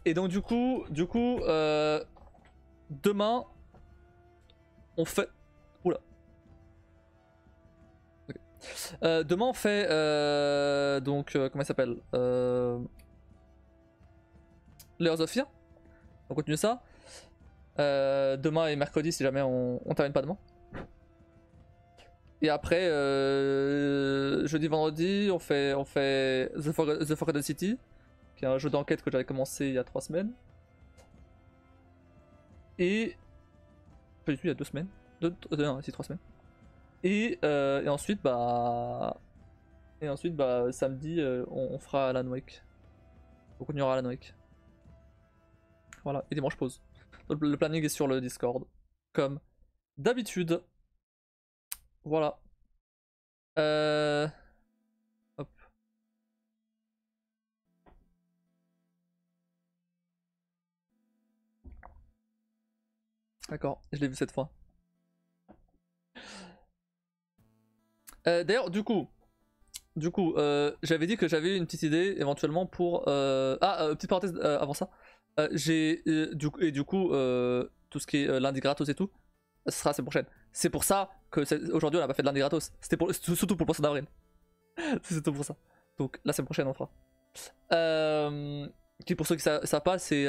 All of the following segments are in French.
Et donc du coup, demain, on fait... Oula. Okay. Demain on fait donc comment il s'appelle Layers of Fear. On continue ça. Demain et mercredi si jamais on termine pas demain. Et après jeudi vendredi on fait The Forgotten City, qui est un jeu d'enquête que j'avais commencé il y a 3 semaines. Et pas du tout, il y a 2 semaines. Non, c'est 3 semaines. Et ensuite bah samedi on fera Alan Wake. On continuera Alan Wake. Voilà, et dimanche pause. Donc, le planning est sur le Discord, comme d'habitude. Voilà. Hop. D'accord, je l'ai vu cette fois. D'ailleurs, du coup, j'avais dit que j'avais une petite idée éventuellement pour... petite parenthèse avant ça. Du coup, tout ce qui est lundi gratos et tout, ce sera la semaine prochaine. C'est pour ça que aujourd'hui on n'a pas fait de lundi gratos. C'était surtout pour le poisson d'avril. C'est surtout pour ça. Donc la semaine prochaine on fera. Qui pour ceux qui ne savent pas, c'est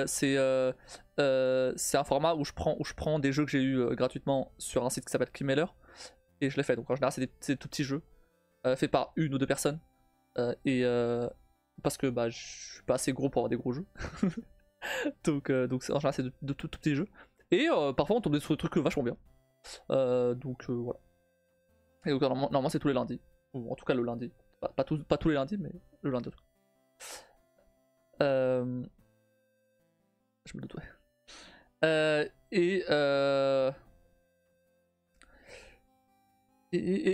un format où je prends des jeux que j'ai eu gratuitement sur un site qui s'appelle Kimeller. Et je l'ai fait. Donc en général c'est des tout petits jeux faits par 1 ou 2 personnes. Parce que bah, je suis pas assez gros pour avoir des gros jeux. donc en général c'est de tout petits jeux. Et parfois on tombe sur des trucs vachement bien. Voilà. Et donc normalement c'est tous les lundis. Ou en tout cas le lundi. Pas tous les lundis, mais le lundi. Je me doute, ouais.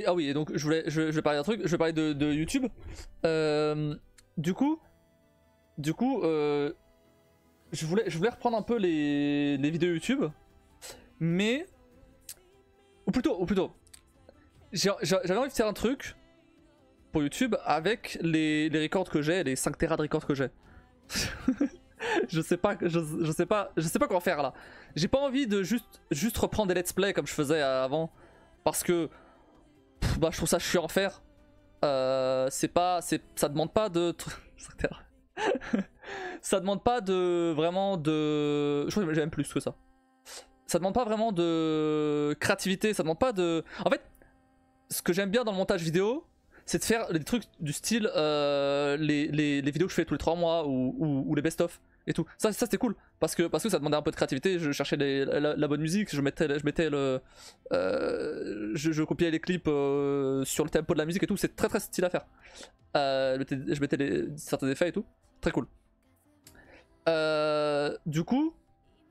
Ah oui, et donc je vais parler d'un truc, je vais parler de YouTube. Du coup, je voulais reprendre un peu les vidéos YouTube, mais ou plutôt, j'avais envie de faire un truc pour YouTube avec les records que j'ai, les 5 Tera de records que j'ai. je sais pas quoi faire là. J'ai pas envie de juste reprendre des let's play comme je faisais avant, parce que bah, je trouve ça chiant à faire. Ça demande pas de ça demande pas de vraiment de... Je crois que j'ai même plus que ça. Ça demande pas vraiment de créativité, ça demande pas de... En fait, ce que j'aime bien dans le montage vidéo, c'est de faire des trucs du style les vidéos que je fais tous les 3 mois ou les best-of et tout. Ça c'était cool parce que ça demandait un peu de créativité. Je cherchais la bonne musique, je copiais les clips sur le tempo de la musique et tout. C'est très stylé à faire. Je mettais certains effets et tout. Très cool. Du coup,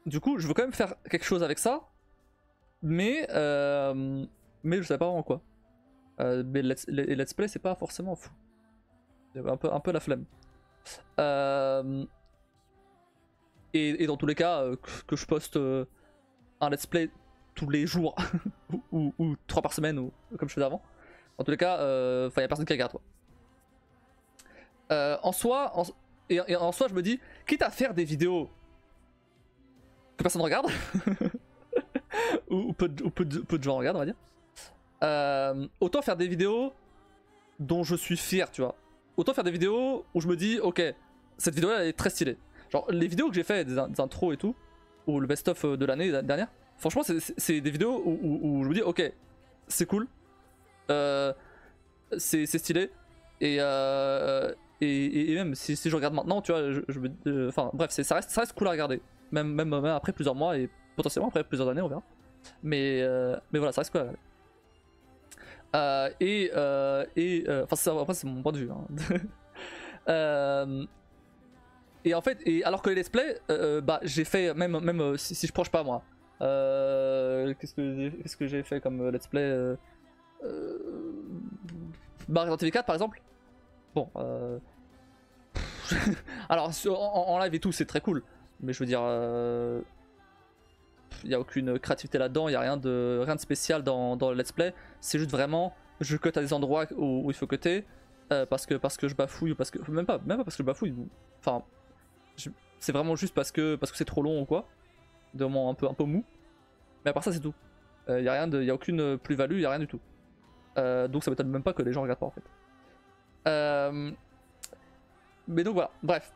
je veux quand même faire quelque chose avec ça, mais je sais pas vraiment quoi. Mais les let's play c'est pas forcément fou. J'avais un peu la flemme. Et dans tous les cas, que je poste un let's play tous les jours ou 3 par semaine ou comme je faisais avant. En tous les cas, y a personne qui regarde quoi. En soi, je me dis, quitte à faire des vidéos que personne regarde, ou peu de gens regardent on va dire. Autant faire des vidéos dont je suis fier, tu vois. Autant faire des vidéos où je me dis, ok, cette vidéo là elle est très stylée. Genre les vidéos que j'ai fait, des intros et tout, ou le best-of de l'année dernière, franchement c'est des vidéos où je me dis, ok, c'est cool, c'est stylé, et même si je regarde maintenant, tu vois, enfin bref, ça reste cool à regarder, même après plusieurs mois et potentiellement après plusieurs années, on verra. Mais voilà, ça reste cool à regarder. Enfin après c'est mon point de vue hein. Et en fait, alors que les let's play, bah j'ai fait même si je proche pas moi. Qu'est-ce que j'ai fait comme let's play Resident Evil 4 par exemple. Bon, alors en live et tout c'est très cool, mais je veux dire, il y a aucune créativité là-dedans, il y a rien de spécial dans le let's play. C'est juste vraiment, je cut à des endroits où il faut cutter parce que je bafouille ou parce que même pas parce que je bafouille. Enfin, c'est vraiment juste parce que c'est trop long ou quoi. De moment un peu mou. Mais à part ça, c'est tout. Y a aucune plus-value, y a rien du tout. Donc ça m'étonne même pas que les gens regardent pas en fait. Mais donc voilà, bref,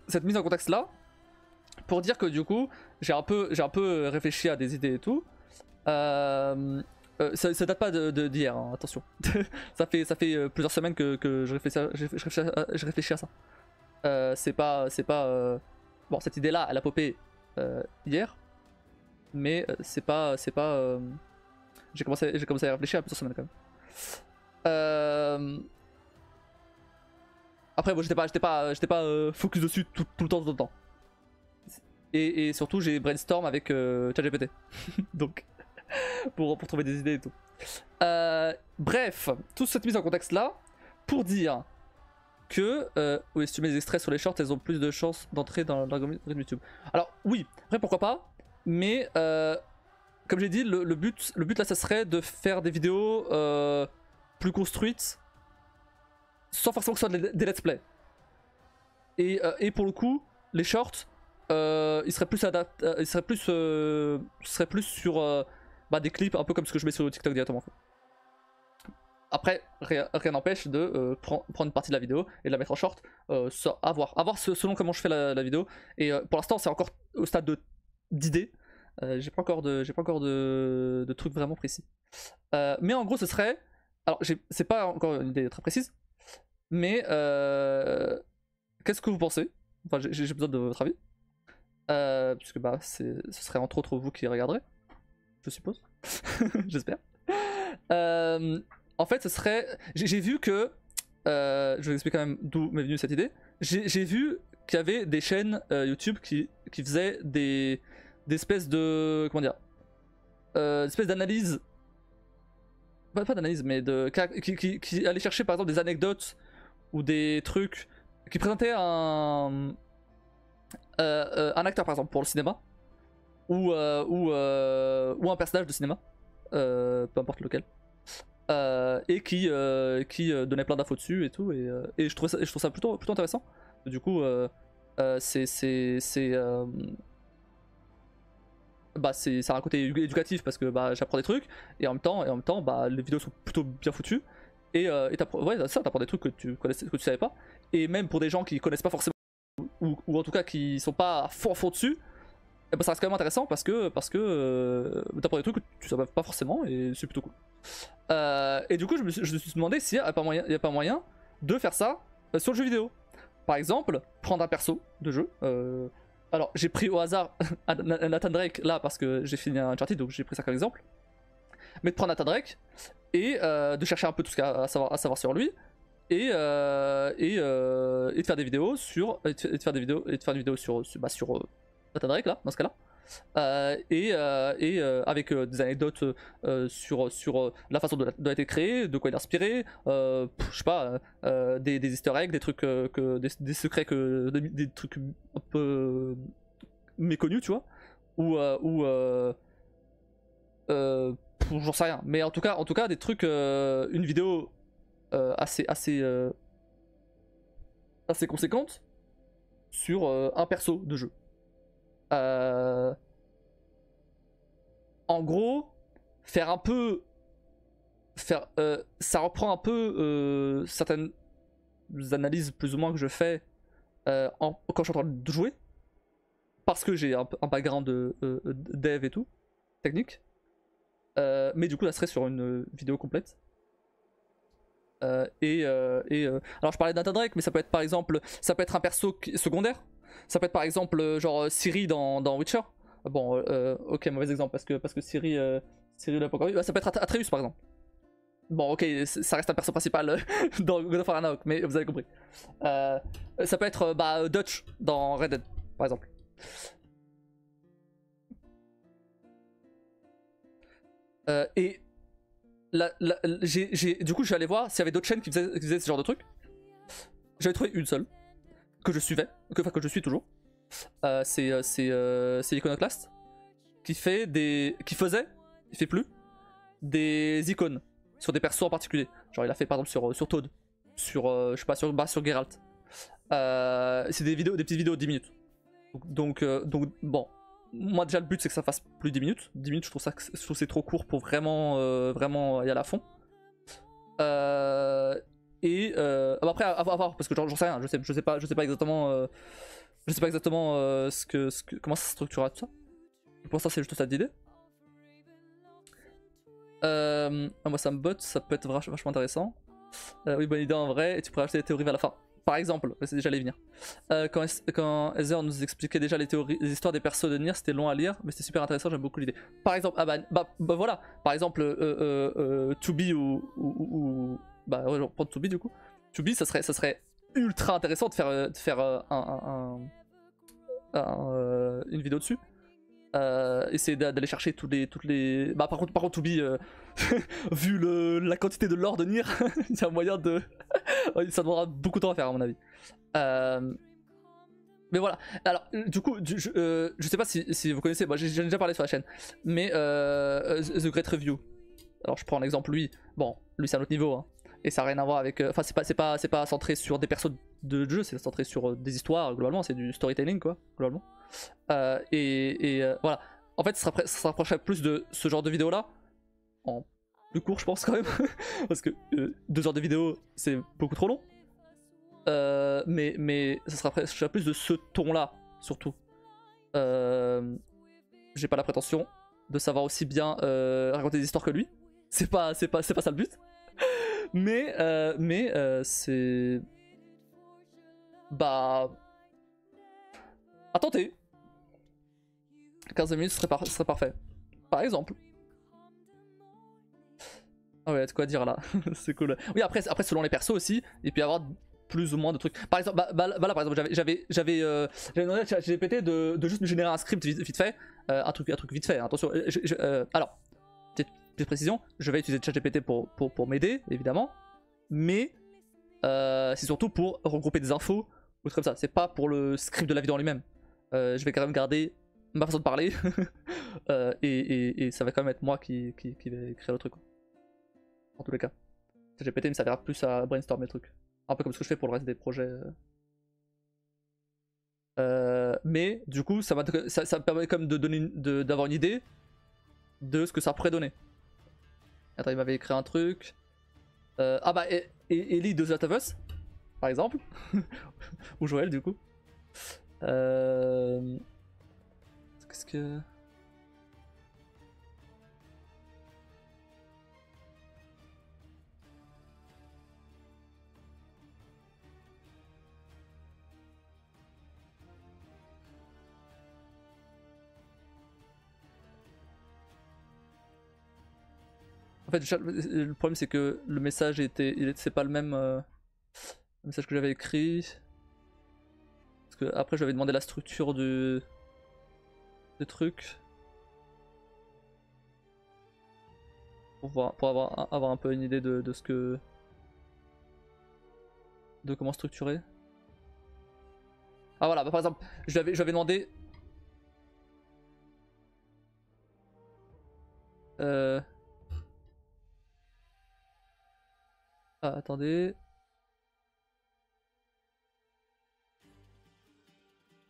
cette mise en contexte là, pour dire que du coup, j'ai un peu réfléchi à des idées et tout. Ça date pas d'hier, hein, attention. ça fait plusieurs semaines que je réfléchis à ça. C'est pas bon, cette idée là, elle a popé hier, mais c'est pas j'ai commencé à y réfléchir à plusieurs semaines quand même. Après bon, j'étais pas focus dessus tout le temps. Et surtout j'ai brainstorm avec ChatGPT. Donc pour trouver des idées et tout. Bref, toute cette mise en contexte là pour dire que oui, si tu mets des extraits sur les shorts, elles ont plus de chances d'entrer dans l'algorithme YouTube. Alors oui, après pourquoi pas, mais comme j'ai dit, le but là, ça serait de faire des vidéos plus construites, sans forcément que ce soit des let's play. Et pour le coup, les shorts, ils seraient plus sur des clips, un peu comme ce que je mets sur TikTok directement. Après, rien n'empêche de prendre une partie de la vidéo et de la mettre en short, à voir selon comment je fais la vidéo. Et pour l'instant, c'est encore au stade d'idées. J'ai pas encore de trucs vraiment précis. Mais en gros, ce serait. Alors, c'est pas encore une idée très précise, mais qu'est-ce que vous pensez? Enfin, j'ai besoin de votre avis. Puisque ce serait entre autres vous qui regarderez, je suppose. J'espère. En fait, ce serait. J'ai vu que. Je vais expliquer quand même d'où m'est venue cette idée. J'ai vu qu'il y avait des chaînes YouTube qui faisaient des espèces de. Comment dire, des espèces d'analyse. Pas d'analyse, mais qui allaient chercher par exemple des anecdotes ou des trucs. Qui présentaient un acteur par exemple pour le cinéma. Ou un personnage de cinéma. Peu importe lequel. Et qui donnait plein d'infos dessus et tout. Et je trouve ça plutôt intéressant. Du coup, c'est un côté éducatif parce que j'apprends des trucs et en même temps les vidéos sont plutôt bien foutues et t'apprends des trucs que tu savais pas, et même pour des gens qui connaissent pas forcément ou en tout cas qui sont pas à fond dessus, et ça reste quand même intéressant parce que t'apprends des trucs que tu savais pas forcément et c'est plutôt cool. Et du coup je me suis demandé s'il n'y a pas moyen de faire ça sur le jeu vidéo. Par exemple, prendre un perso de jeu. Alors j'ai pris au hasard Nathan Drake là parce que j'ai fini un Uncharted, donc j'ai pris ça comme exemple. Mais de prendre Nathan Drake et de chercher un peu tout ce qu'il y a à savoir sur lui et de faire des vidéos sur une vidéo sur Nathan Drake là dans ce cas-là. Avec des anecdotes sur la façon dont il a été créé, de quoi il est inspiré, je sais pas, des easter eggs, des trucs, des secrets, des trucs un peu méconnus, tu vois, j'en sais rien, mais en tout cas des trucs, une vidéo assez conséquente sur un perso de jeu. En gros, ça reprend un peu certaines analyses plus ou moins que je fais quand je suis en train de jouer, parce que j'ai un background de dev et tout, technique. Mais du coup, ça serait sur une vidéo complète. Alors je parlais de Nathan Drake, mais ça peut être par exemple, ça peut être un perso secondaire. Ça peut être par exemple genre Ciri dans Witcher. Bon, ok, mauvais exemple parce que Ciri l'a pas encore vu. Ça peut être Atreus par exemple. Bon, ok, ça reste un perso principal dans God of War Ragnarok, mais vous avez compris. Ça peut être Dutch dans Red Dead par exemple. Et du coup, je suis allé voir s'il y avait d'autres chaînes qui faisaient ce genre de trucs. J'avais trouvé une seule que je suivais, que je suis toujours. C'est Iconoclast qui faisait, il fait plus, des icônes sur des persos en particulier. Genre il a fait par exemple sur Toad, je sais pas, sur Geralt. C'est des petites vidéos de 10 minutes. Donc bon, moi déjà le but c'est que ça fasse plus de 10 minutes. 10 minutes je trouve que c'est trop court pour vraiment, vraiment y aller à fond. Après à voir parce que j'en sais rien, je sais pas exactement, comment ça se structurera tout ça. Pour ça c'est juste ça d'idée. Moi ça me botte, ça peut être vachement intéressant. Oui, bonne idée en vrai, et tu pourrais acheter les théories vers la fin. Par exemple, c'est déjà les venir. Quand Heather nous expliquait déjà les histoires des persos de Nier, c'était long à lire, mais c'était super intéressant, j'aime beaucoup l'idée. Par exemple, voilà, par exemple, To-Be ou bah ouais, je vais prendre To-Be du coup. To-Be, ça serait ultra intéressant de faire une vidéo dessus. Essayer d'aller chercher toutes les. Bah par contre To Be, vu la quantité de lore de Nier, il y a moyen de. Ça demandera beaucoup de temps à faire à mon avis. Mais voilà. Alors du coup, je sais pas si vous connaissez, moi j'ai déjà parlé sur la chaîne, mais The Great Review. Alors je prends l'exemple lui. Bon, lui c'est un autre niveau, hein. Et ça n'a rien à voir avec. Enfin c'est pas centré sur des persos de jeu, c'est centré sur des histoires globalement, c'est du storytelling quoi, globalement. Voilà. En fait, ça se rapprocherait plus de ce genre de vidéo là, en plus court, je pense quand même, parce que 2 heures de vidéo, c'est beaucoup trop long. Mais ça se rapprocherait plus de ce ton là, surtout. J'ai pas la prétention de savoir aussi bien raconter des histoires que lui. C'est pas ça le but. mais c'est. Bah. À tenter. 15 minutes serait parfait. Par exemple. Ah ouais, de quoi dire là. C'est cool. Oui, après selon les persos aussi, il peut y avoir plus ou moins de trucs. Par exemple, là par exemple, j'avais demandé à ChatGPT de juste me générer un script vite fait. Un truc vite fait, attention. Alors, petite précision, je vais utiliser ChatGPT pour m'aider, évidemment. Mais c'est surtout pour regrouper des infos ou trucs comme ça. C'est pas pour le script de la vidéo en lui-même. Je vais quand même garder ma façon de parler et ça va quand même être moi qui vais écrire le truc quoi. En tous les cas GPT me servira plus à brainstormer le truc, un peu comme ce que je fais pour le reste des projets, mais du coup ça me permet quand même d'avoir une idée de ce que ça pourrait donner. Attends, il m'avait écrit un truc, ah bah Ellie de The Last of Us par exemple ou Joël du coup. Qu'est-ce que... En fait, le problème c'est que le message c'est pas le même message que j'avais écrit. Parce que après j'avais demandé la structure du truc. Pour avoir un peu une idée de ce que... de comment structurer. Ah voilà, bah, par exemple, je lui avais demandé... Ah, attendez...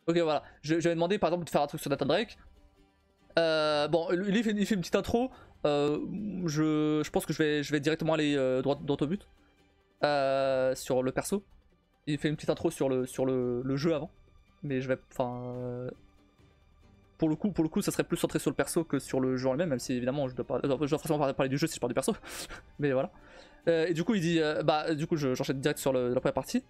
Ok voilà, je lui avais demandé par exemple de faire un truc sur Nathan Drake. Bon, lui il fait une petite intro. Je pense que je vais directement aller droit au but. Sur le perso. Il fait une petite intro sur le jeu avant. Mais je vais... Enfin... Pour le coup, ça serait plus centré sur le perso que sur le jeu en lui-même, même si évidemment je dois forcément parler du jeu si je parle du perso. Mais voilà. Et du coup, il dit... du coup, j'enchaîne direct sur la première partie.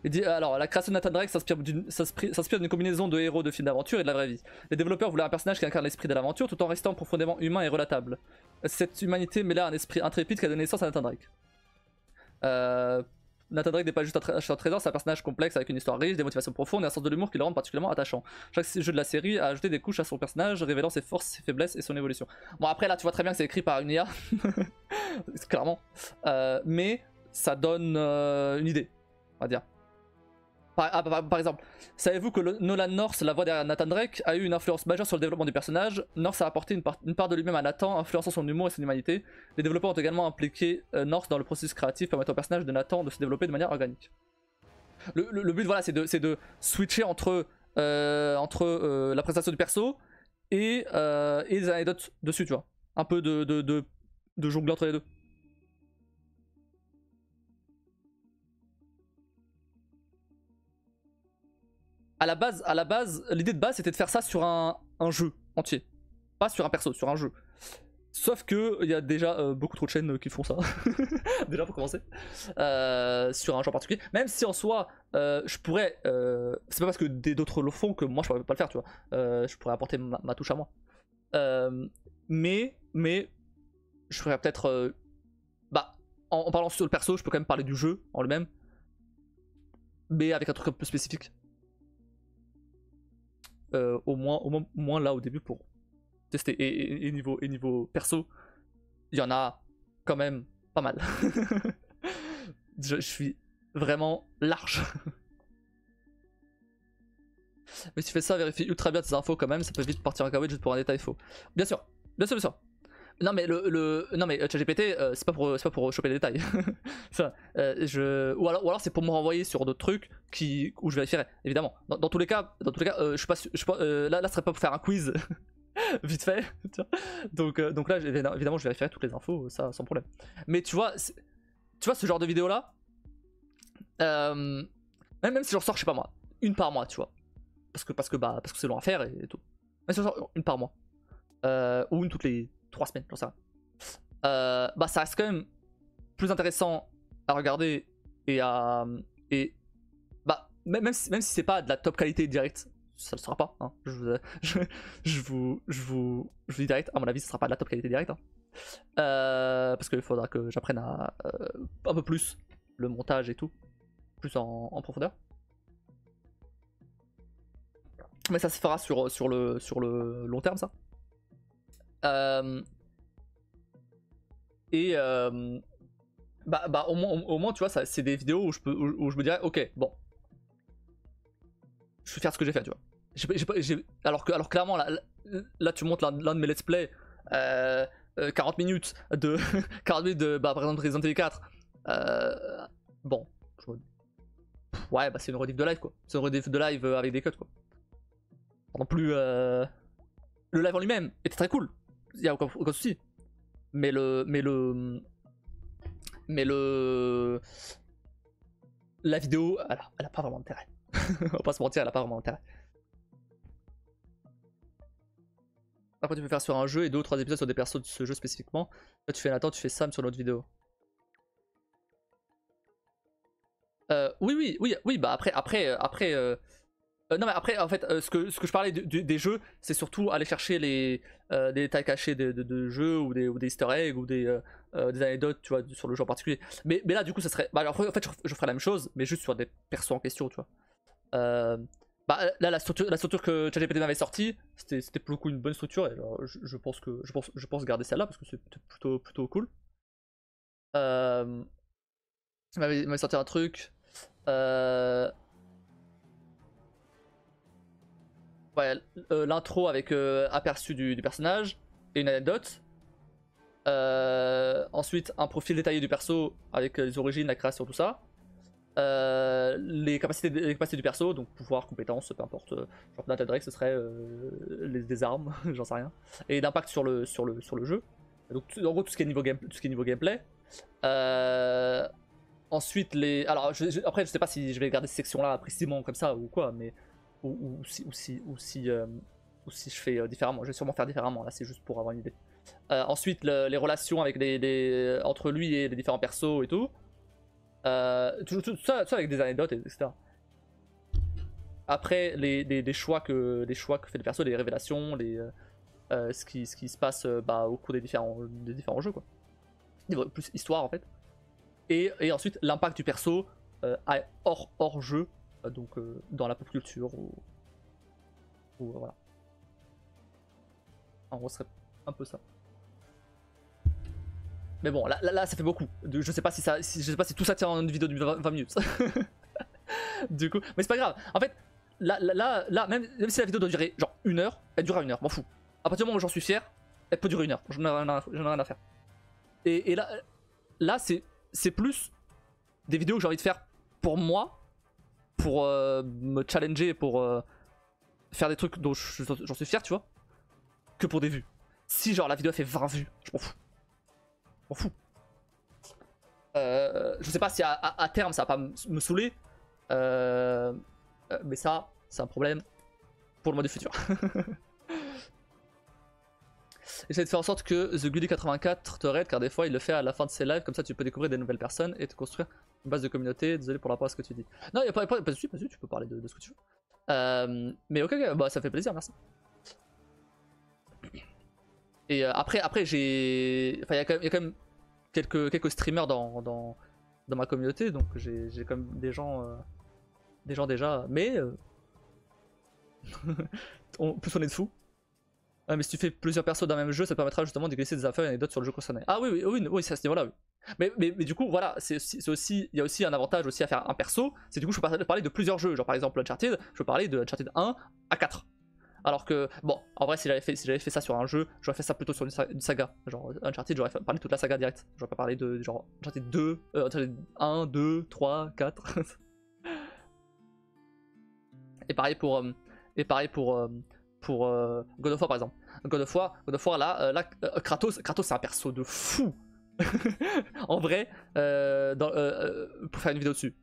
Il dit alors la création de Nathan Drake s'inspire d'une combinaison de héros de films d'aventure et de la vraie vie. Les développeurs voulaient un personnage qui incarne l'esprit de l'aventure tout en restant profondément humain et relatable. Cette humanité mêlée à un esprit intrépide qui a donné naissance à Nathan Drake. Nathan Drake n'est pas juste un trésor, c'est un personnage complexe avec une histoire riche, des motivations profondes et un sens de l'humour qui le rend particulièrement attachant. Chaque jeu de la série a ajouté des couches à son personnage, révélant ses forces, ses faiblesses et son évolution. Bon après là tu vois très bien que c'est écrit par une IA, clairement, mais ça donne une idée, on va dire. Par exemple, savez-vous que Nolan North, la voix derrière Nathan Drake, a eu une influence majeure sur le développement du personnage. North a apporté une part de lui-même à Nathan, influençant son humour et son humanité. Les développeurs ont également impliqué North dans le processus créatif, permettant au personnage de Nathan de se développer de manière organique. Le but, voilà, c'est de switcher entre entre la présentation du perso et des anecdotes dessus, tu vois. Un peu de jongler entre les deux. À la base, l'idée de base c'était de faire ça sur un jeu entier. Pas sur un perso, sur un jeu. Sauf que il y a déjà beaucoup trop de chaînes qui font ça. Déjà pour commencer. Sur un jeu en particulier. Même si en soi, je pourrais. C'est pas parce que d'autres le font que moi je pourrais pas le faire, tu vois. Je pourrais apporter ma touche à moi. Mais je ferais peut-être. Bah, en parlant sur le perso, je peux quand même parler du jeu en lui-même. Mais avec un truc un peu spécifique. Au moins là au début pour tester. Et niveau perso, il y en a quand même pas mal. je suis vraiment large. Mais si tu fais ça, vérifie ultra bien tes infos quand même, ça peut vite partir en cacahuète juste pour un détail faux. Bien sûr, bien sûr, bien sûr. Non mais non mais ChatGPT c'est pas pour choper les détails. Ça, ou alors c'est pour me renvoyer sur d'autres trucs où je vérifierai évidemment. Dans tous les cas, je suis pas, là ce serait pas pour faire un quiz vite fait. Donc là évidemment je vérifierai toutes les infos, ça sans problème. Mais tu vois ce genre de vidéo là, même si j'en sors je sais pas moi une par mois, tu vois, parce que c'est long à faire et tout. Mais si j'en sors une par mois ou une toutes les 3 semaines, j'en sais rien. Bah ça reste quand même plus intéressant à regarder et bah même si c'est pas de la top qualité direct, ça le sera pas. Hein. Je vous dis direct, à mon avis, ça sera pas de la top qualité direct. Hein. Parce qu'il faudra que j'apprenne à un peu plus le montage et tout, plus en profondeur. Mais ça se fera sur le long terme, ça. Bah au moins tu vois, c'est des vidéos où je me dirais ok bon, je vais faire ce que j'ai fait, tu vois. Alors que clairement là tu montes l'un de mes let's play 40 minutes de 40 minutes de par exemple Resident Evil 4 bon ouais bah c'est une rediff de live quoi, c'est une rediff de live avec des cuts quoi. Non plus le live en lui-même était très cool, y a aucun souci, mais la vidéo, elle a pas vraiment d'intérêt. On va pas se mentir, elle a pas vraiment d'intérêt. Après tu peux faire sur un jeu et 2 ou 3 épisodes sur des persos de ce jeu spécifiquement. Là tu fais Nathan, tu fais Sam sur notre vidéo. Oui, bah après non mais après en fait ce que je parlais des jeux, c'est surtout aller chercher des détails cachés de jeux ou des easter eggs ou des anecdotes, tu vois, sur le jeu en particulier. Mais là du coup ça serait, bah alors, en fait je ferais la même chose mais juste sur des persos en question, tu vois. Bah là la structure que ChatGPT m'avait sortie, c'était pour le coup une bonne structure et alors, je pense garder celle-là parce que c'est plutôt cool. Il m'avait sorti un truc. Ouais, l'intro avec aperçu du personnage et une anecdote. Ensuite, un profil détaillé du perso avec les origines, la création, tout ça. Les capacités du perso, donc pouvoir, compétences, peu importe. Genre Nathan Drake, ce serait des armes, j'en sais rien. Et l'impact sur le jeu. Donc en gros tout ce qui est niveau gameplay. Ensuite alors après je sais pas si je vais garder cette section là précisément comme ça ou quoi, mais ou si je fais différemment. Je vais sûrement faire différemment, là c'est juste pour avoir une idée. Ensuite les relations avec entre lui et les différents persos et tout. Tout ça avec des anecdotes etc. Après les choix que fait le perso, les révélations, ce qui se passe au cours des différents jeux quoi. Plus histoire en fait. Et ensuite l'impact du perso hors jeu, donc dans la pop culture ou voilà. En gros, ce serait un peu ça. Mais bon, là ça fait beaucoup. Je sais pas si tout ça tient en une vidéo de 20 minutes. Du coup, mais c'est pas grave. En fait, là même si la vidéo doit durer genre 1 heure, elle durera 1 heure, m'en fous. À partir du moment où j'en suis fier, elle peut durer 1 heure. J'en ai rien à faire. Et là c'est plus des vidéos que j'ai envie de faire pour moi, pour me challenger, pour faire des trucs dont j'en suis fier, tu vois, que pour des vues. Si genre la vidéo fait 20 vues, je m'en fous. Je m'en fous. Je sais pas si à terme ça va pas me saouler. Mais ça, c'est un problème pour le mois du futur. Essaye de faire en sorte que The Gully 84 te raid, car des fois il le fait à la fin de ses lives, comme ça tu peux découvrir des nouvelles personnes et te construire une base de communauté. Désolé pour rapport à ce que tu dis. Non, y'a pas de soucis, tu peux parler de ce que tu veux. Mais ok, bah ça fait plaisir, merci. Et après j'ai. Enfin, il y a quand même quelques streamers dans ma communauté, donc j'ai quand même des gens déjà. Mais. Plus on est de fous. Mais si tu fais plusieurs persos dans le même jeu, ça te permettra justement de glisser des affaires et anecdotes sur le jeu concerné. Ah oui, c'est à ce niveau-là, oui. Mais du coup, voilà, il y a aussi un avantage aussi à faire un perso, c'est du coup je peux parler de plusieurs jeux, genre par exemple Uncharted, je peux parler de Uncharted 1 à 4. Alors que, bon, en vrai, si j'avais fait ça sur un jeu, j'aurais fait ça plutôt sur une saga. Genre Uncharted, j'aurais parlé de toute la saga direct. J'aurais pas parlé de genre Uncharted 2, Uncharted 1, 2, 3, 4. Et pareil pour God of War par exemple. God of War là, Kratos c'est un perso de fou. En vrai, pour faire une vidéo dessus.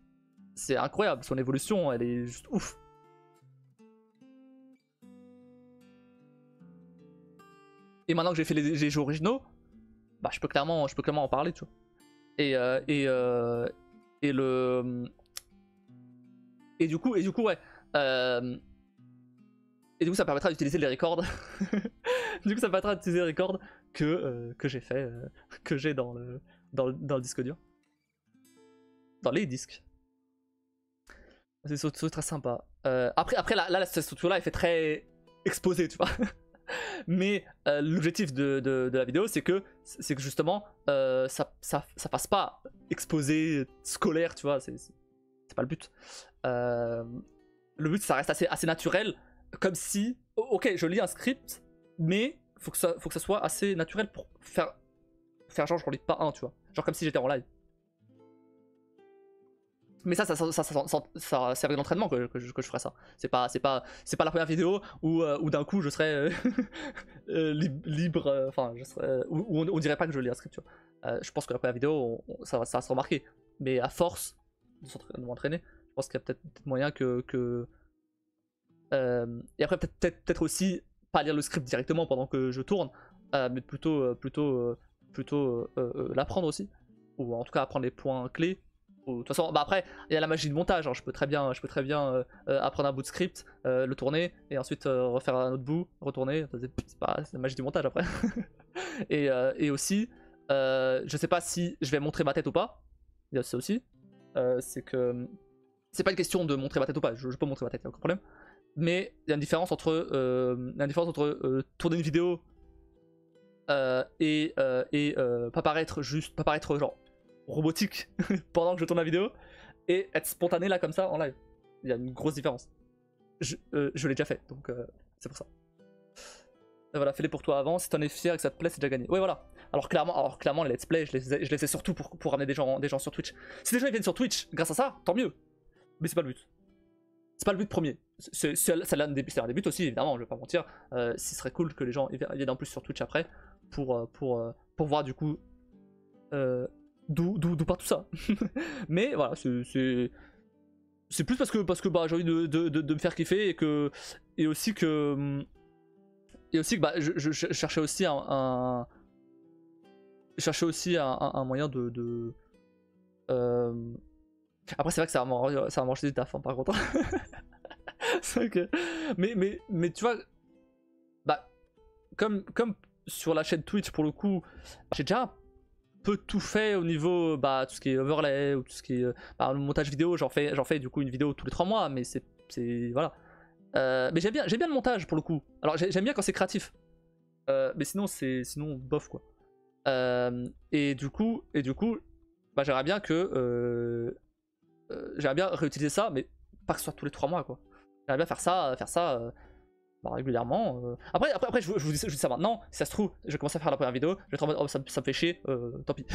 C'est incroyable, son évolution elle est juste ouf. Et maintenant que j'ai fait les jeux originaux, bah je peux clairement en parler, tu vois. Et du coup ouais. Et du coup ça permettra d'utiliser les records. Du coup ça permettra d'utiliser les records que j'ai fait, que j'ai dans le disque dur. Dans les disques. C'est surtout très sympa. Après là cette structure là elle fait très exposé, tu vois. Mais l'objectif de la vidéo c'est que justement ça passe pas exposé scolaire, tu vois, c'est pas le but. Le but ça reste assez naturel, comme si ok je lis un script mais faut que ça soit assez naturel pour faire genre je relis pas un, tu vois, genre comme si j'étais en live. Mais ça servirait d'entraînement que je ferais ça. C'est pas la première vidéo où d'un coup je serais libre, enfin je serais, où on dirait pas que je lis un script, tu vois. Je pense que la première vidéo ça va se remarquer, mais à force de m'entraîner, je pense qu'il y a peut-être moyen que et après peut-être aussi pas lire le script directement pendant que je tourne, mais plutôt l'apprendre aussi, ou en tout cas apprendre les points clés. De toute façon, bah après, il y a la magie de montage, hein. Je peux très bien apprendre un bout de script, le tourner, et ensuite refaire un autre bout, retourner. C'est la magie du montage après. et aussi, je sais pas si je vais montrer ma tête ou pas. Il y a ça aussi. C'est que c'est pas une question de montrer ma tête ou pas, je peux montrer ma tête, il n'y a aucun problème. Mais il y a une différence entre, tourner une vidéo et pas paraître genre robotique pendant que je tourne la vidéo et être spontané là comme ça en live. Il y a une grosse différence. Je l'ai déjà fait, donc c'est pour ça. Et voilà, fais-les pour toi avant, si t'en es fier et que ça te plaît, c'est déjà gagné. Ouais voilà. Alors clairement les let's play, je les fais surtout pour ramener des gens sur Twitch. Si des gens ils viennent sur Twitch grâce à ça, tant mieux. Mais c'est pas le but. C'est pas le but premier. C'est l'un des buts aussi, évidemment, je vais pas mentir. Ce serait cool que les gens viennent en plus sur Twitch après pour voir du coup d'où part tout ça. Mais voilà, c'est plus parce que bah, j'ai envie de me faire kiffer et aussi que bah, je cherchais aussi un moyen de après c'est vrai que ça va manger des taf, hein, par contre. C'est vrai que mais tu vois, bah comme sur la chaîne Twitch pour le coup, j'ai déjà un peu tout fait au niveau bah tout ce qui est overlay ou tout ce qui est bah, le montage vidéo. J'en fais du coup une vidéo tous les 3 mois, mais c'est voilà. Mais j'aime bien le montage pour le coup. Alors j'aime bien quand c'est créatif, mais sinon bof quoi. Et du coup bah j'aimerais bien que j'aimerais bien réutiliser ça, mais pas que ce soit tous les 3 mois quoi. J'aimerais bien faire ça bah, régulièrement. Après je vous dis ça maintenant. Si ça se trouve, je vais commencer à faire la première vidéo, je vais être en mode oh, ça me fait chier, tant pis.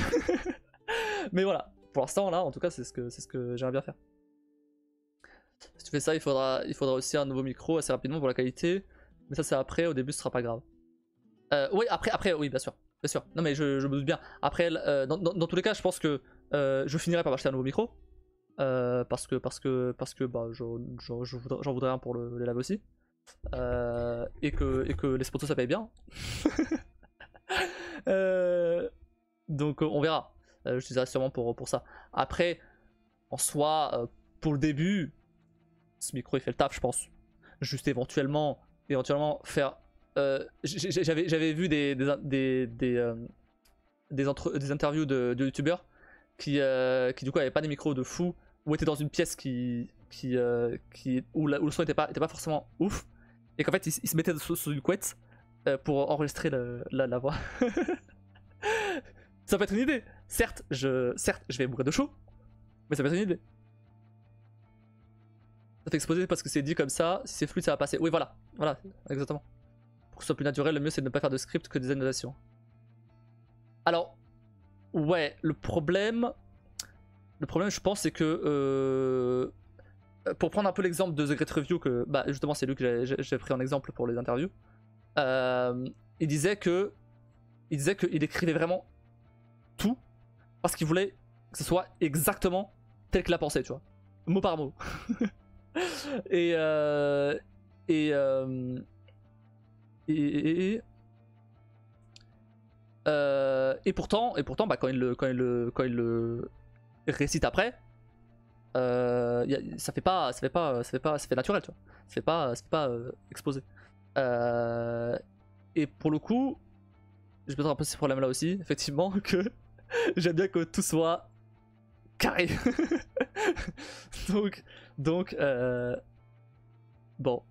Mais voilà, pour l'instant là, en tout cas, c'est ce que j'aimerais bien faire. Si tu fais ça, il faudra aussi un nouveau micro assez rapidement pour la qualité. Mais ça c'est après, au début ce sera pas grave. Oui, après, oui, bien sûr. Bien sûr. Non mais je me doute bien. Après, dans tous les cas, je pense que je finirai par m'acheter un nouveau micro. Parce que bah, j'en voudrais un pour les lives aussi. Et que les sponsors ça paye bien. Donc on verra. J'utiliserai sûrement pour ça. Après, en soi, pour le début, ce micro il fait le taf, je pense. Juste éventuellement faire. J'avais vu des interviews de youtubeurs qui du coup avaient pas des micros de fou ou étaient dans une pièce où le son était pas forcément ouf et qu'en fait ils se mettaient sous une couette pour enregistrer la voix. Ça peut être une idée. Certes, je vais mourir de chaud, mais ça peut être une idée. Ça fait exposer parce que c'est dit comme ça. Si c'est fluide, ça va passer. Oui, voilà, exactement. Pour que ce soit plus naturel, le mieux c'est de ne pas faire de script que des annotations. Alors, ouais, le problème, je pense, c'est que pour prendre un peu l'exemple de The Great Review, que bah, justement c'est lui que j'ai pris en exemple pour les interviews, il disait qu'il écrivait vraiment tout parce qu'il voulait que ce soit exactement tel qu'il a pensé, tu vois, mot par mot. et pourtant, bah, quand il le récite après, ça fait naturel, tu vois. Ça fait pas exposé. Et pour le coup, je me trouve un peu ces problèmes là aussi, effectivement, que j'aime bien que tout soit carré. donc bon.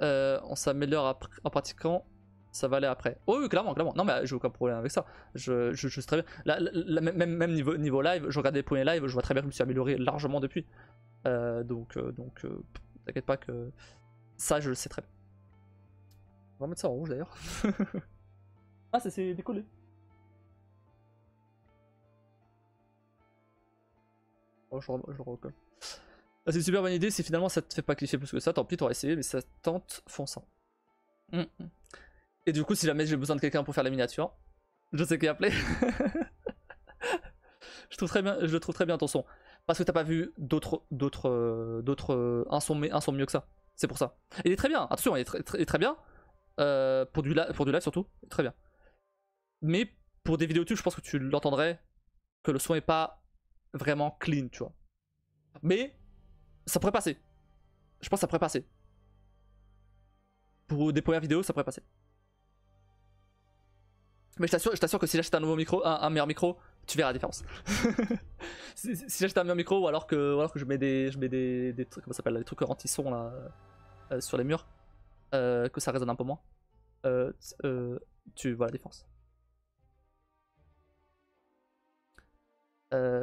On s'améliore en pratiquant, ça va aller après. Oh oui, clairement. Non mais j'ai aucun problème avec ça. Je sais très bien. Même niveau live, je regardais les premiers lives, je vois très bien que je me suis amélioré largement depuis. Donc t'inquiète pas que ça je le sais très bien. On va mettre ça en rouge d'ailleurs. Ah, c'est décollé. Oh, je le recolle. Ah, c'est une super bonne idée, si finalement ça te fait pas cliché plus que ça, tant pis, t'auras essayé, mais ça tente fonçant. Et du coup, si jamais j'ai besoin de quelqu'un pour faire la miniature, je sais qui appeler. Je le trouve très bien ton son. Parce que t'as pas vu un son mieux que ça. C'est pour ça. Il est très bien, attention, il est très bien. Pour du live surtout, très bien. Mais pour des vidéos YouTube, je pense que tu l'entendrais que le son est pas vraiment clean, tu vois. Mais ça pourrait passer. Je pense que ça pourrait passer. Pour des premières vidéos, ça pourrait passer. Mais je t'assure que si j'achète un nouveau micro, un meilleur micro, tu verras la différence. si j'achète un meilleur micro ou alors que je mets des trucs, comment ça s'appelle, les trucs anti-son là sur les murs, que ça résonne un peu moins, tu vois la différence.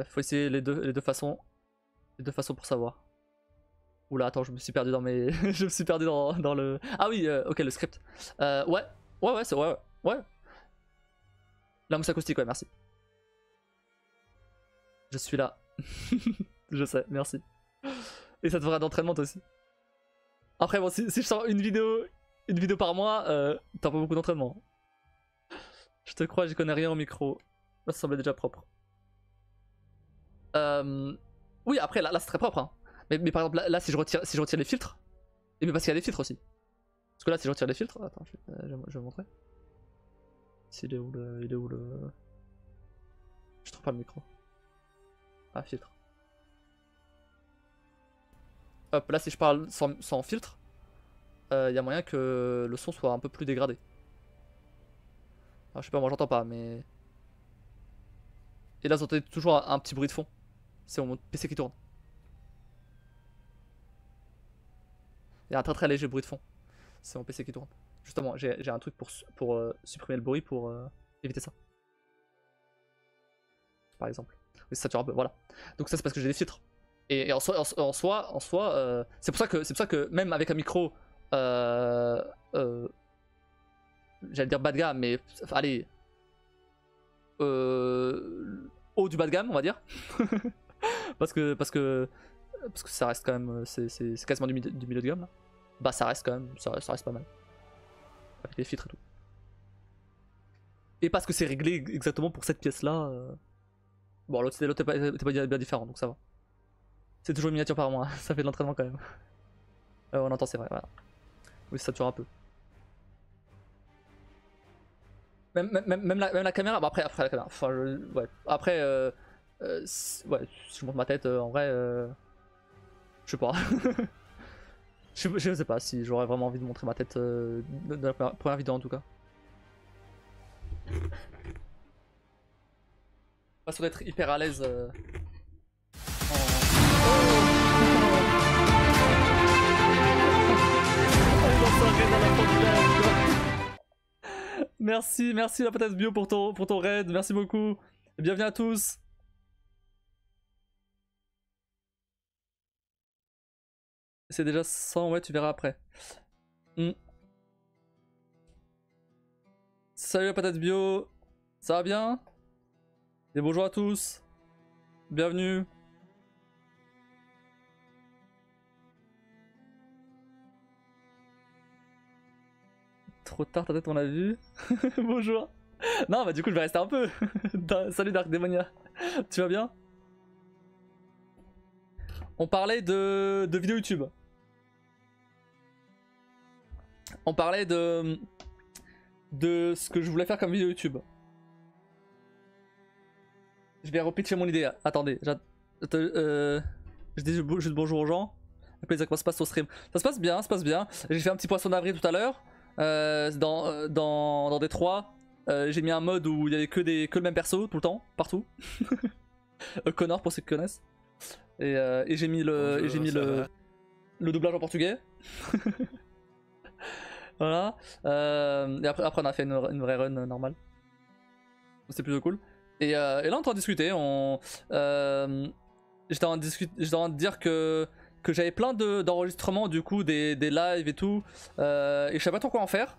Faut essayer les deux façons pour savoir. Oula, attends, je me suis perdu dans mes. Je me suis perdu dans le. Ah oui, ok, le script. Ouais, c'est ouais. La mousse acoustique, ouais, merci. Je suis là. Je sais, merci. Et ça te fera d'entraînement toi aussi. Après, bon, si je sors une vidéo par mois, t'as pas beaucoup d'entraînement. Je te crois, j'y connais rien au micro. Ça semblait déjà propre. Oui, après, là c'est très propre. Hein. Mais par exemple, là si je retire les filtres, et mais parce qu'il y a des filtres aussi. Parce que là, si je retire les filtres, attends, je vais vous montrer. Il est où le. Je trouve pas le micro. Ah, filtre. Hop, là, si je parle sans filtre, y a moyen que le son soit un peu plus dégradé. Alors, je sais pas, moi j'entends pas, mais. Et là, vous entendez toujours un petit bruit de fond. C'est mon PC qui tourne. Il y a un très léger bruit de fond. C'est mon PC qui tourne. Justement, j'ai un truc pour supprimer le bruit pour éviter ça. Par exemple. Oui, ça sature un peu, voilà. Donc ça c'est parce que j'ai des filtres. Et en soi, c'est pour ça que même avec un micro, j'allais dire bas de gamme, mais allez, haut du bas de gamme, on va dire. parce que ça reste quand même, c'est quasiment du milieu de gamme là. Bah ça reste quand même, ça reste pas mal. Avec les filtres et tout. Et parce que c'est réglé exactement pour cette pièce là. Bon l'autre était pas bien différent donc ça va. C'est toujours une miniature par mois, ça fait de l'entraînement quand même. On entend, c'est vrai, voilà. Oui, ça sature un peu. Même la caméra, bah après la caméra, enfin, ouais. Après, ouais, si je montre ma tête, en vrai, je sais pas. Je sais pas si j'aurais vraiment envie de montrer ma tête dans la première vidéo en tout cas. Pas sûr d'être hyper à l'aise Merci la patate bio pour ton raid, merci beaucoup. Et bienvenue à tous. C'est déjà 100, ouais, tu verras après. Salut la patate bio, ça va bien? Et bonjour à tous, bienvenue. Trop tard, ta tête on l'a vu. Bonjour. Non bah du coup je vais rester un peu. Salut Dark Demonia, tu vas bien? On parlait de vidéo YouTube. On parlait de ce que je voulais faire comme vidéo YouTube. Je vais repitcher mon idée. Attendez, je dis juste bonjour aux gens. Après, comment ça se passe au stream? Ça se passe bien, ça se passe bien. J'ai fait un petit poisson d'avril tout à l'heure. Dans Détroit. J'ai mis un mode où il y avait que le même perso tout le temps, partout. Connor pour ceux qui connaissent. Et j'ai mis le doublage en portugais. Voilà. Et après on a fait une vraie run normale. C'est plutôt cool. Et là on est en train de discuter. J'étais en train de dire que j'avais plein d'enregistrements du coup des lives et tout. Et je savais pas trop quoi en faire.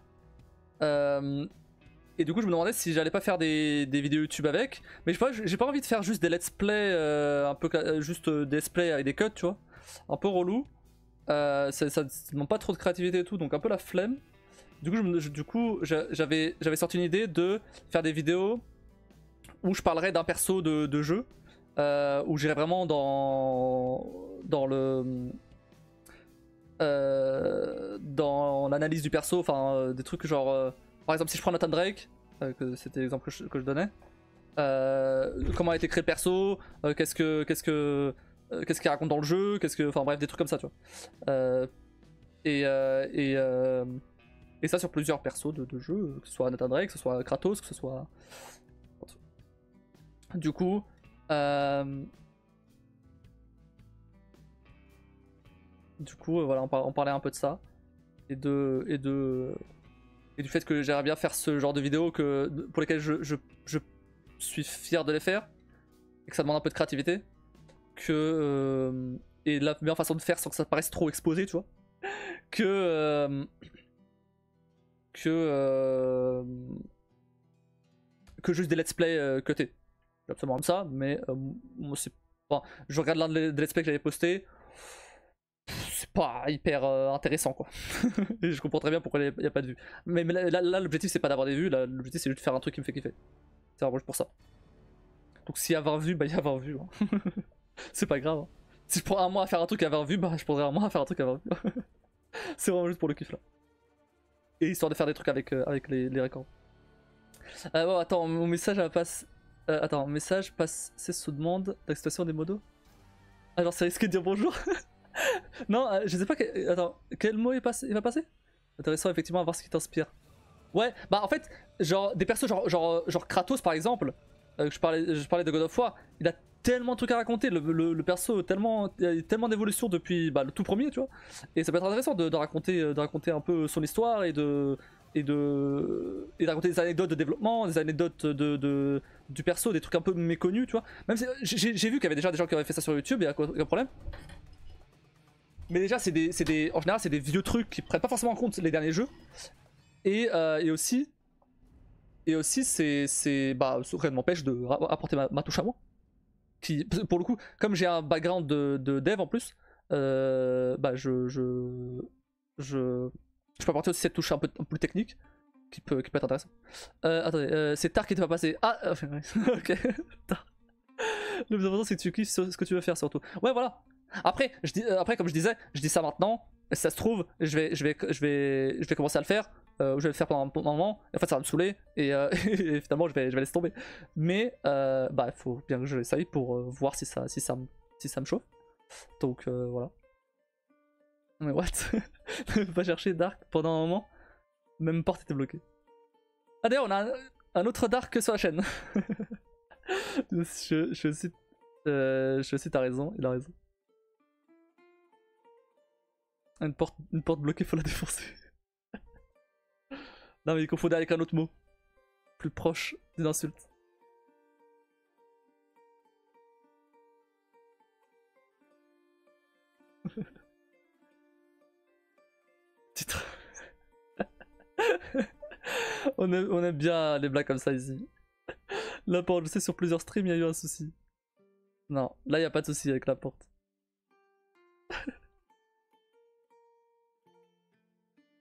Et du coup je me demandais si j'allais pas faire des vidéos YouTube avec. Mais j'ai pas envie de faire juste des let's play, un peu juste des let's play avec des cuts, tu vois. Un peu relou. Ça demande pas trop de créativité et tout, donc un peu la flemme. Du coup j'avais sorti une idée de faire des vidéos où je parlerais d'un perso de jeu. Où j'irais vraiment dans l'analyse du perso, enfin des trucs genre par exemple si je prends Nathan Drake, que c'était l'exemple que je donnais, comment a été créé le perso, qu'est-ce qu'il raconte dans le jeu, enfin bref des trucs comme ça tu vois. Et ça sur plusieurs persos de jeu, que ce soit Nathan Drake, que ce soit Kratos, que ce soit... Du coup... voilà, on parlait un peu de ça. Et du fait que j'aimerais bien faire ce genre de vidéos pour lesquelles je suis fier de les faire. Et que ça demande un peu de créativité. Et la meilleure façon de faire sans que ça paraisse trop exposé, tu vois. Que juste des let's play cutés. C'est absolument comme ça, mais moi c'est pas... Je regarde l'un des let's play que j'avais posté, c'est pas hyper intéressant quoi. Et je comprends très bien pourquoi il n'y a pas de vues. Mais là l'objectif c'est pas d'avoir des vues, l'objectif c'est juste de faire un truc qui me fait kiffer. C'est vraiment juste pour ça. Donc s'il y a 20 vues, bah il y a 20 vues. Hein. C'est pas grave. Hein. Si je prends un mois à faire un truc à 20 vues, bah je prendrai un mois à faire un truc à 20 vues. C'est vraiment juste pour le kiff là. Et histoire de faire des trucs avec les records. Bon attends, mon message passe... attends, message passe, c'est sous demande d'acceptation des modos. Alors c'est risqué de dire bonjour. Non, je sais pas, attends, quel mot il va passer? Intéressant effectivement à voir ce qui t'inspire. Ouais, bah en fait, genre des persos genre Kratos par exemple, je parlais de God of War, il a tellement de trucs à raconter, le perso il y a tellement d'évolution depuis le tout premier, tu vois. Et ça peut être intéressant de raconter un peu son histoire et de raconter des anecdotes de développement, des anecdotes du perso, des trucs un peu méconnus, tu vois. Même si j'ai vu qu'il y avait déjà des gens qui avaient fait ça sur YouTube, il y a aucun problème. Mais déjà, en général, c'est des vieux trucs qui prennent pas forcément en compte les derniers jeux. Et aussi, Et aussi, rien ne m'empêche de apporter ma touche à moi. Qui, pour le coup, comme j'ai un background de dev en plus, je peux apporter aussi cette touche un peu plus technique qui peut être intéressante. Attendez, c'est tard qui te va passer. Ah, ok. Le plus important c'est que tu kiffes ce que tu veux faire surtout. Ouais, voilà. Après, après comme je disais, je dis ça maintenant. Et si ça se trouve, je vais commencer à le faire. Je vais le faire pendant un moment. Et en fait, ça va me saouler. Et, et finalement, je vais laisser tomber. Mais il faut bien que je l'essaye pour voir si ça me chauffe. Donc voilà. Mais what? Pas chercher Dark pendant un moment. Même porte était bloquée. Ah d'ailleurs, on a un autre Dark sur la chaîne. je aussi, t'as raison, il a raison. Une porte bloquée, faut la défoncer. Non mais il confondait avec un autre mot. Plus proche d'une insulte. Titre. on aime bien les blagues comme ça ici. La porte, je sais, sur plusieurs streams, il y a eu un souci. Non, là, il n'y a pas de souci avec la porte.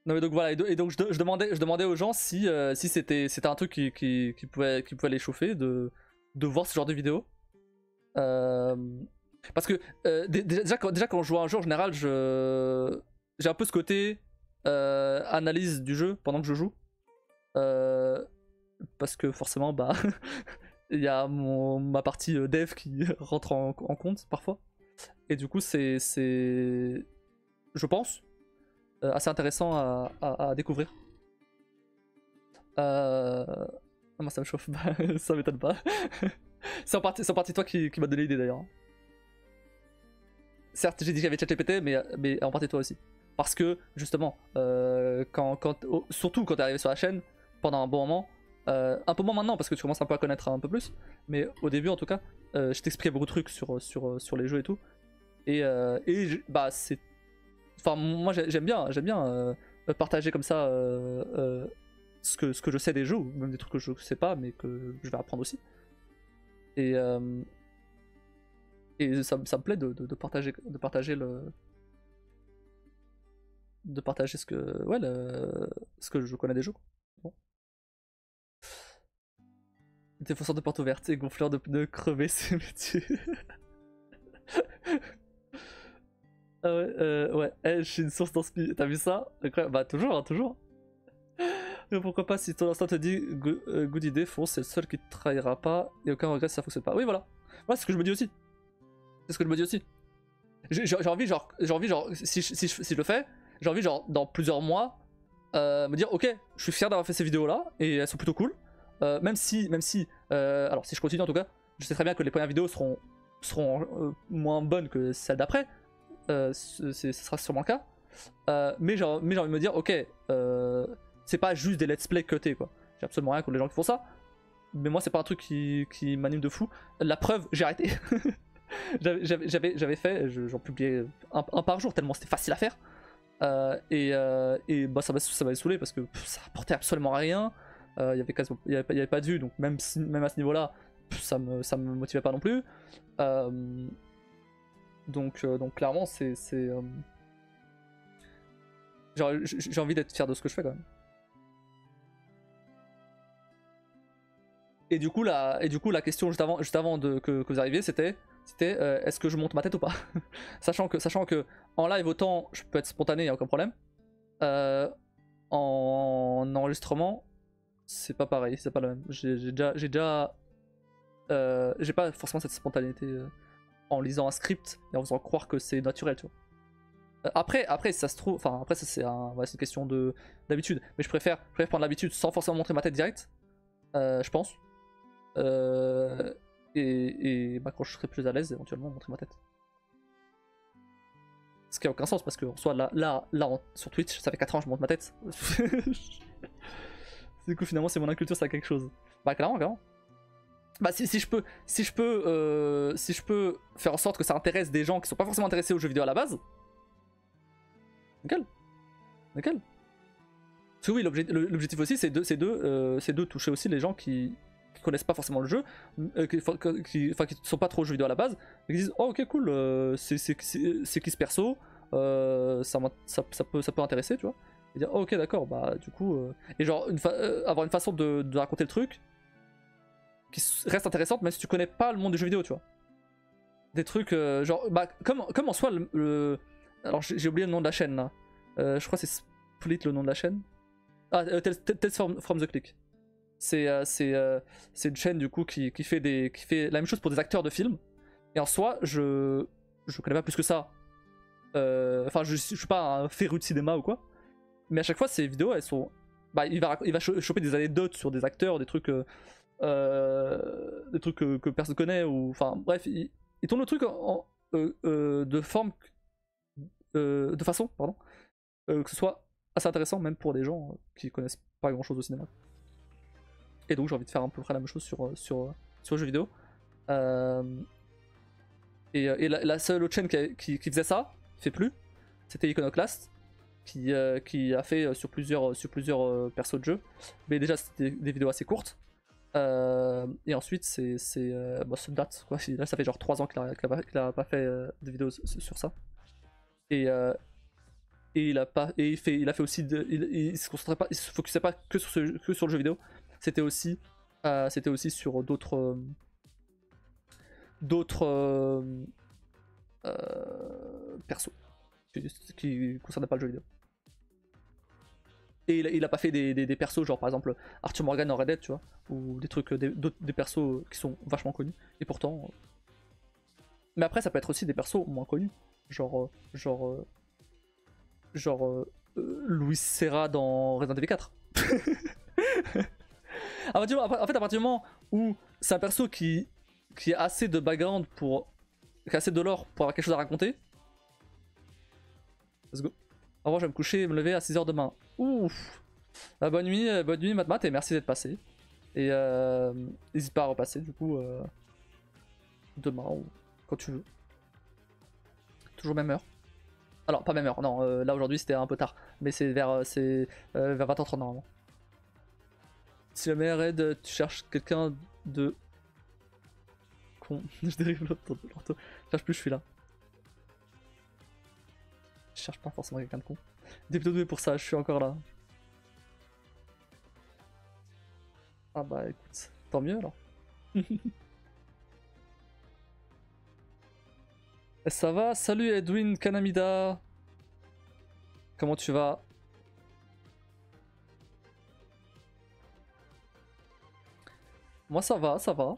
Non, mais donc voilà, et donc je demandais aux gens si c'était un truc qui pouvait les chauffer de voir ce genre de vidéo. Parce que déjà quand je joue à un jeu, en général, j'ai un peu ce côté analyse du jeu pendant que je joue. Parce que forcément, bah, il y a ma partie dev qui rentre en compte parfois. Et du coup, c'est je pense, assez intéressant à découvrir. Moi, ça me chauffe, ça m'étonne pas. C'est en partie toi qui m'a donné l'idée d'ailleurs. Certes, j'ai dit que j'avais ChatGPT, mais en partie toi aussi. Parce que, justement, surtout quand t'es arrivé sur la chaîne, pendant un bon moment, un peu moins maintenant parce que tu commences un peu à connaître un peu plus, mais au début en tout cas, je t'expliquais beaucoup de trucs sur les jeux et tout. Et bah c'est. Enfin, moi j'aime bien partager comme ça ce que je sais des jeux, ou même des trucs que je sais pas, mais que je vais apprendre aussi. Et ça me plaît de partager ce que ce que je connais des jeux. Bon. Défenseur de porte ouverte et gonfleur de pneus crevé, c'est métier. Ah ouais, je suis une source d'inspiration. T'as vu ça? Bah toujours, hein, toujours. Mais pourquoi pas, si ton instinct te dit good idée, fonce, c'est le seul qui te trahira pas et aucun regret si ça fonctionne pas. Oui, voilà. Voilà, c'est ce que je me dis aussi. C'est ce que je me dis aussi. J'ai envie, si je le fais, j'ai envie, genre, dans plusieurs mois, me dire, ok, je suis fier d'avoir fait ces vidéos-là et elles sont plutôt cool. Même si, alors si je continue en tout cas, je sais très bien que les premières vidéos seront moins bonnes que celles d'après. Ce sera sûrement le cas. Mais j'ai envie de me dire, ok, c'est pas juste des let's play cutés quoi. J'ai absolument rien contre les gens qui font ça. Mais moi, c'est pas un truc qui m'anime de fou. La preuve, j'ai arrêté. J'avais fait, j'en publiais un par jour tellement c'était facile à faire. Et bah, ça m'a saoulé parce que ça apportait absolument rien. Il y avait pas de vues, donc même à ce niveau-là, ça me motivait pas non plus. Donc clairement, j'ai envie d'être fier de ce que je fais quand même. Et du coup la question juste avant que vous arriviez, c'était est-ce que je monte ma tête ou pas. sachant que en live autant je peux être spontané, y a aucun problème. En enregistrement, c'est pas pareil, c'est pas le même. J'ai pas forcément cette spontanéité en lisant un script et en faisant croire que c'est naturel, tu vois. Après ça se trouve, enfin après ça c'est une question d'habitude, mais je préfère prendre l'habitude sans forcément montrer ma tête direct, je pense. Et bah, quand je serai plus à l'aise, éventuellement montrer ma tête. Ce qui a aucun sens parce que en soit là sur Twitch, ça fait 4 ans que je monte ma tête. Du coup finalement c'est mon inculture, ça a quelque chose. Bah clairement. Bah si je peux faire en sorte que ça intéresse des gens qui sont pas forcément intéressés aux jeux vidéo à la base. Nickel. Parce que oui, l'objectif aussi, c'est de toucher aussi les gens qui connaissent pas forcément le jeu, qui sont pas trop jeux vidéo à la base, et qui disent oh ok cool, c'est qui ce perso, ça peut intéresser, tu vois. Et dire oh, ok d'accord, bah du coup, et genre avoir une façon de raconter le truc qui reste intéressante même si tu connais pas le monde du jeu vidéo, tu vois. Des trucs genre, bah comme en soi alors j'ai oublié le nom de la chaîne là, je crois que c'est Split le nom de la chaîne. Ah, Tales from the Click. C'est une chaîne du coup qui fait la même chose pour des acteurs de films. Et en soi, je connais pas plus que ça. Enfin, je suis pas un féru de cinéma ou quoi. Mais à chaque fois, ces vidéos, elles sont. Bah, il va choper des anecdotes sur des acteurs, des trucs que personne connaît. Ou enfin, bref, il tourne le truc de forme. De façon, pardon. Que ce soit assez intéressant, même pour des gens qui connaissent pas grand chose au cinéma. Et donc j'ai envie de faire à peu près la même chose sur le jeu vidéo. Et la seule autre chaîne qui faisait ça, fait plus, c'était Iconoclast, qui a fait sur plusieurs persos de jeu. Mais déjà c'était des vidéos assez courtes. Et ensuite c'est ça date quoi. Là ça fait genre 3 ans qu'il a pas fait de vidéos sur ça. Et il a fait aussi il se concentrait pas, il se focusait pas que sur le jeu vidéo. C'était aussi sur d'autres persos qui concernaient pas le jeu vidéo. Et il a pas fait des persos genre par exemple Arthur Morgan en Red Dead, tu vois, ou des trucs des persos qui sont vachement connus. Et pourtant, mais après ça peut être aussi des persos moins connus, genre Louis Serra dans Resident Evil 4. En fait, à partir du moment où c'est un perso qui a assez de background qui a assez de lore pour avoir quelque chose à raconter. Let's go. Au revoir, je vais me coucher et me lever à 6h demain. Ouf. Bonne nuit Matmat, et merci d'être passé. Et n'hésite pas à repasser du coup demain ou quand tu veux. Toujours même heure. Alors pas même heure, non, là aujourd'hui c'était un peu tard. Mais c'est vers 20h30 normalement. Si jamais Red, tu cherches quelqu'un de con. Je dérive l'autre. Je cherche plus, je suis là. Je cherche pas forcément quelqu'un de con. Plutôt doué pour ça, je suis encore là. Ah bah écoute, tant mieux alors. Ça va? Salut Edwin Kanamida. Comment tu vas? Moi ça va, ça va.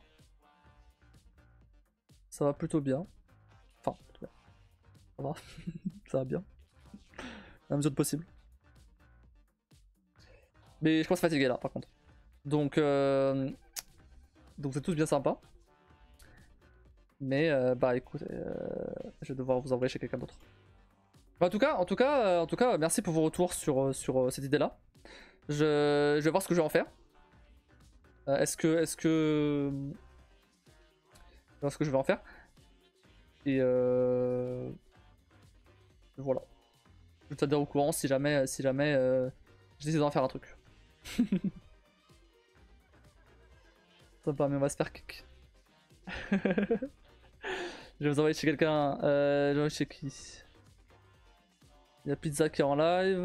Ça va plutôt bien. Enfin, plutôt bien. Ça va. Ça va bien. À la mesure de possible. Mais je commence à fatiguer là par contre. Donc c'est tous bien sympa. Mais bah écoute, je vais devoir vous envoyer chez quelqu'un d'autre. En tout cas, merci pour vos retours sur cette idée-là. Je vais voir ce que je vais en faire. Est-ce que je vais en faire. Et voilà. Je vais te tenir au courant si jamais je décide d'en faire un truc. Sympa, mais on va se faire kick. Je vais vous envoyer chez quelqu'un. Je vais envoyer chez qui? Il y a Pizza qui est en live.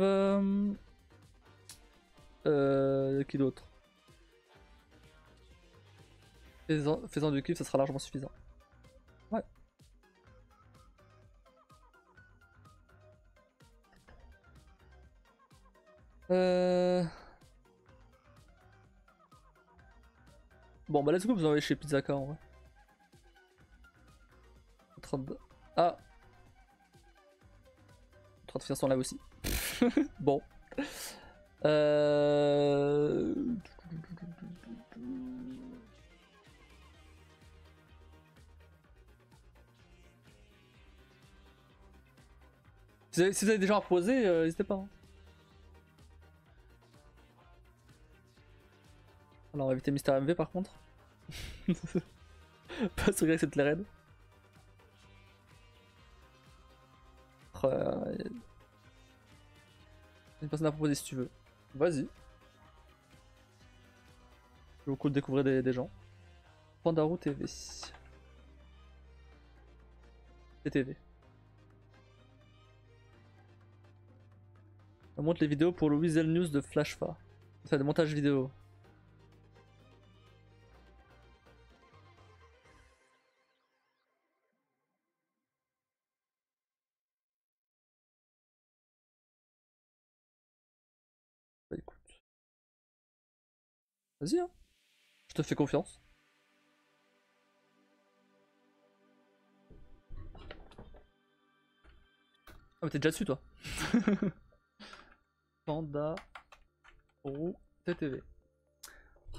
Qui d'autre? Faisant du kiff, ça sera largement suffisant. Ouais. Bon bah let's go, vous envoyez chez Pizzaka en vrai. En train de... Ah, en train de faire son live aussi. Bon. Si vous avez des gens à proposer, n'hésitez pas. Hein. Alors on va éviter Mister MV par contre. Pas sur accepte les raids. Une personne à proposer si tu veux. Vas-y. C'est beaucoup de découvrir des gens. Pandarou TV. TTV. On montre les vidéos pour le Weasel News de Flashfa. On fait des montages vidéo. Bah écoute. Vas-y hein. Je te fais confiance. Ah mais t'es déjà dessus toi. Panda Roux TTV.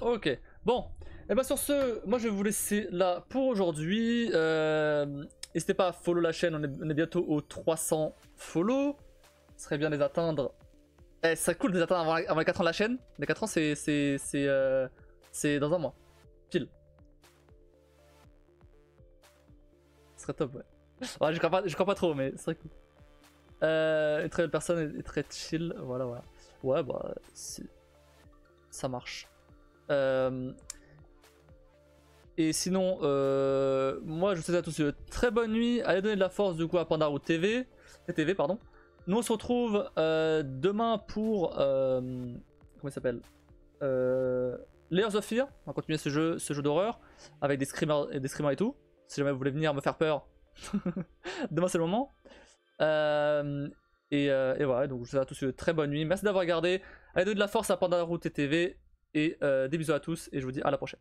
Ok, bon. Et bah sur ce, moi je vais vous laisser là pour aujourd'hui. N'hésitez pas à follow la chaîne, on est bientôt aux 300 follow. Ce serait bien de les atteindre. Eh, ça serait cool de les atteindre avant les 4 ans de la chaîne. Les 4 ans c'est dans un mois. Pile. Ce serait top ouais. Ouais je crois pas trop mais ce serait cool. Une très belle personne et très chill, voilà. Ouais bah ça marche. Et sinon, moi je vous souhaite à tous une très bonne nuit. Allez donner de la force du coup à Pandarou TV. TTV pardon. Nous on se retrouve demain pour comment il s'appelle, Layers of Fear. On va continuer ce jeu d'horreur avec des screamers et tout. Si jamais vous voulez venir me faire peur, demain c'est le moment. Et voilà, donc je vous souhaite à tous une très bonne nuit. Merci d'avoir regardé. Allez donner de la force à Pandarou TV. Et des bisous à tous et je vous dis à la prochaine.